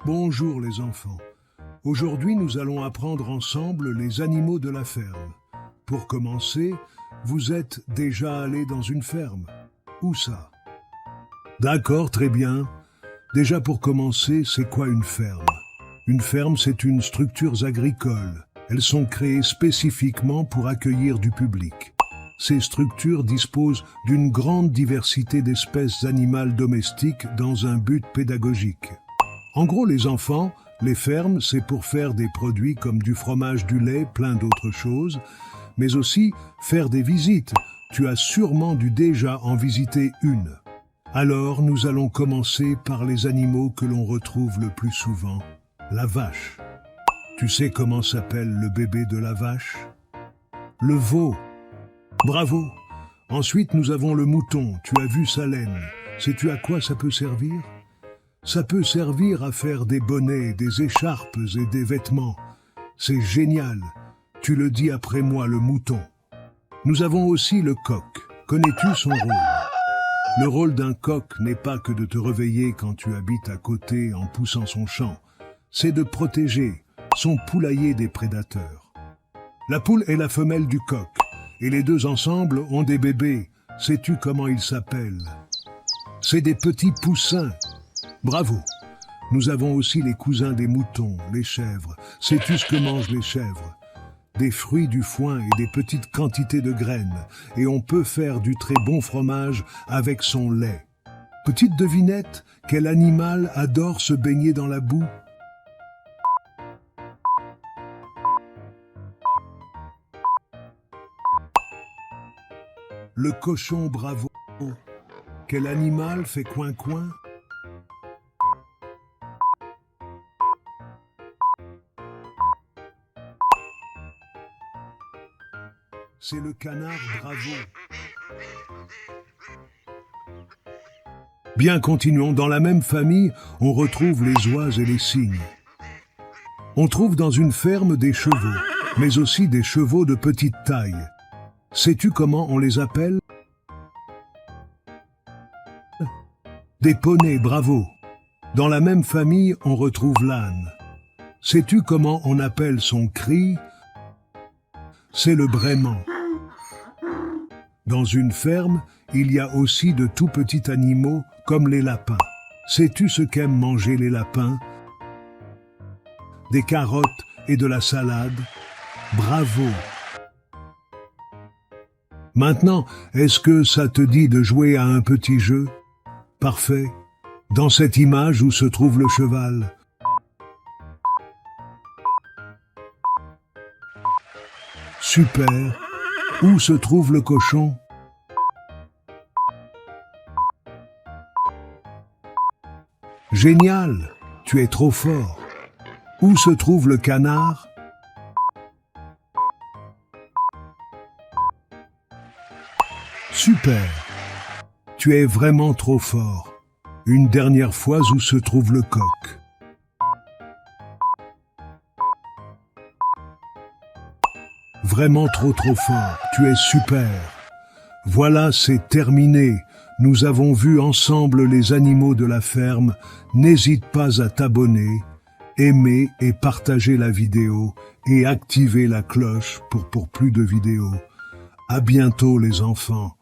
Bonjour les enfants. Aujourd'hui, nous allons apprendre ensemble les animaux de la ferme. Pour commencer, vous êtes déjà allés dans une ferme. Où ça? D'accord, très bien. Déjà pour commencer, c'est quoi une ferme? Une ferme, c'est une structure agricole. Elles sont créées spécifiquement pour accueillir du public. Ces structures disposent d'une grande diversité d'espèces animales domestiques dans un but pédagogique. En gros, les enfants, les fermes, c'est pour faire des produits comme du fromage, du lait, plein d'autres choses, mais aussi faire des visites. Tu as sûrement dû déjà en visiter une. Alors, nous allons commencer par les animaux que l'on retrouve le plus souvent. La vache. Tu sais comment s'appelle le bébé de la vache? Le veau. Bravo. Ensuite, nous avons le mouton. Tu as vu sa laine. Sais-tu à quoi ça peut servir? Ça peut servir à faire des bonnets, des écharpes et des vêtements. C'est génial. Tu le dis après moi, le mouton. Nous avons aussi le coq. Connais-tu son rôle? Le rôle d'un coq n'est pas que de te réveiller quand tu habites à côté en poussant son chant. C'est de protéger son poulailler des prédateurs. La poule est la femelle du coq, et les deux ensemble ont des bébés. Sais-tu comment ils s'appellent? C'est des petits poussins. Bravo. Nous avons aussi les cousins des moutons, les chèvres. Sais-tu ce que mangent les chèvres? Des fruits du foin et des petites quantités de graines. Et on peut faire du très bon fromage avec son lait. Petite devinette, quel animal adore se baigner dans la boue? Le cochon, bravo. Quel animal fait coin-coin? C'est le canard, bravo. Bien, continuons. Dans la même famille, on retrouve les oies et les cygnes. On trouve dans une ferme des chevaux, mais aussi des chevaux de petite taille. Sais-tu comment on les appelle? Des poneys, bravo. Dans la même famille, on retrouve l'âne. Sais-tu comment on appelle son cri? C'est le braiement. Dans une ferme, il y a aussi de tout petits animaux comme les lapins. Sais-tu ce qu'aiment manger les lapins? Des carottes et de la salade. Bravo! Maintenant, est-ce que ça te dit de jouer à un petit jeu? Parfait. Dans cette image où se trouve le cheval. Super. Où se trouve le cochon? Génial. Tu es trop fort. Où se trouve le canard? Super. Tu es vraiment trop fort. Une dernière fois, où se trouve le coq? Vraiment trop fort. Tu es super. Voilà, c'est terminé. Nous avons vu ensemble les animaux de la ferme. N'hésite pas à t'abonner, aimer et partager la vidéo et activer la cloche pour plus de vidéos. À bientôt les enfants.